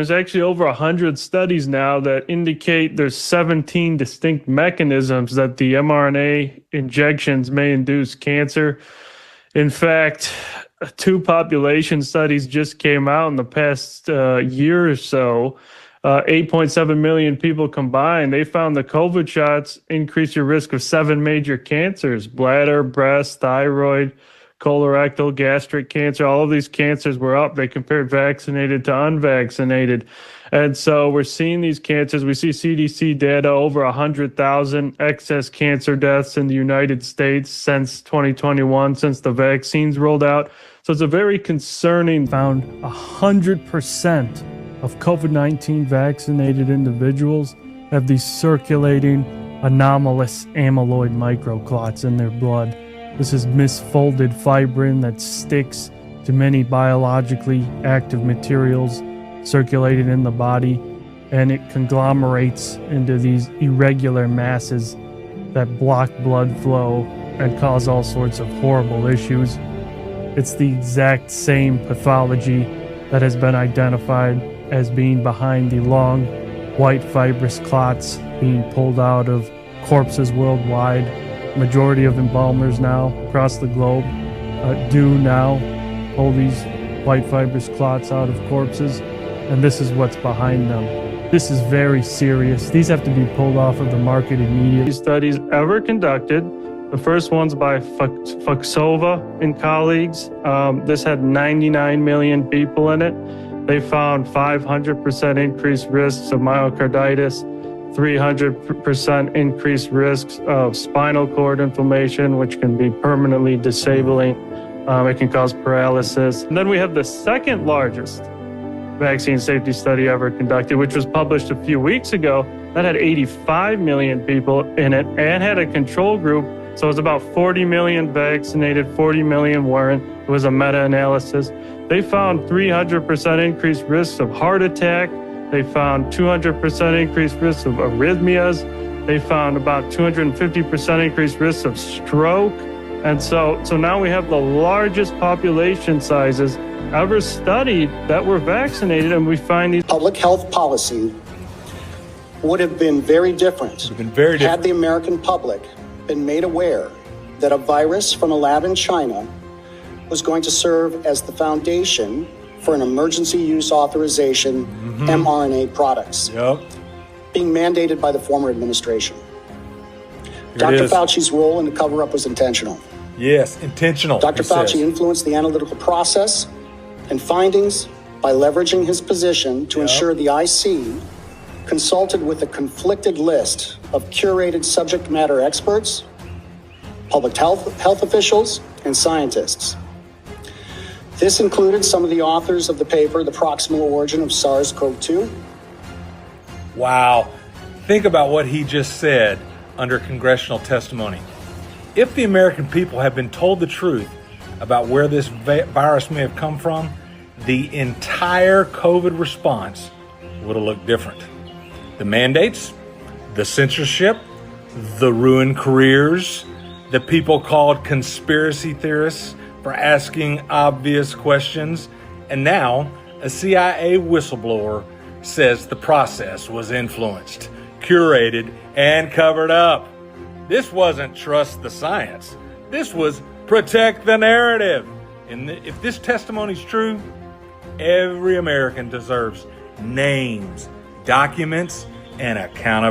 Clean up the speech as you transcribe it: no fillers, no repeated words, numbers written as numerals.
There's actually over 100 studies now that indicate there's 17 distinct mechanisms that the mRNA injections may induce cancer. In fact, two population studies just came out in the past year or so. 8.7 million people combined. They found the COVID shots increase your risk of 7 major cancers: bladder, breast, thyroid, colorectal, gastric cancer. All of these cancers were up. They compared vaccinated to unvaccinated. And so we're seeing these cancers. We see CDC data over 100,000 excess cancer deaths in the United States since 2021, since the vaccines rolled out. So it's a very concerning. Found 100% of COVID-19 vaccinated individuals have these circulating anomalous amyloid microclots in their blood. This is misfolded fibrin that sticks to many biologically active materials circulating in the body, and it conglomerates into these irregular masses that block blood flow and cause all sorts of horrible issues. It's the exact same pathology that has been identified as being behind the long, white fibrous clots being pulled out of corpses worldwide. Majority of embalmers now across the globe do now pull these white fibrous clots out of corpses, and this is what's behind them. This is very serious. These have to be pulled off of the market immediately. Studies ever conducted. The first one's by Fuksova and colleagues. This had 99 million people in it. They found 500% increased risks of myocarditis, 300% increased risks of spinal cord inflammation, which can be permanently disabling. It can cause paralysis. And then we have the second largest vaccine safety study ever conducted, which was published a few weeks ago. That had 85 million people in it and had a control group. So it was about 40 million vaccinated, 40 million weren't. It was a meta-analysis. They found 300% increased risks of heart attack. They found 200% increased risks of arrhythmias. They found about 250% increased risks of stroke. And so now we have the largest population sizes ever studied that were vaccinated, and we find these. Public health policy would have been very different, had the American public been made aware that a virus from a lab in China was going to serve as the foundation for an emergency use authorization, mRNA products, being mandated by the former administration. Dr. Fauci's role in the cover-up was intentional. Yes, intentional. Dr. Fauci influenced the analytical process and findings by leveraging his position to ensure the IC consulted with a conflicted list of curated subject matter experts, public health officials, and scientists. This included some of the authors of the paper, The Proximal Origin of SARS-CoV-2. Wow. Think about what he just said under congressional testimony. If the American people had been told the truth about where this virus may have come from, the entire COVID response would have looked different. The mandates, the censorship, the ruined careers, the people called conspiracy theorists for asking obvious questions, and now a CIA whistleblower says the process was influenced, curated, and covered up. This wasn't trust the science. This was protect the narrative. And if this testimony is true, every American deserves names, documents, and accountability.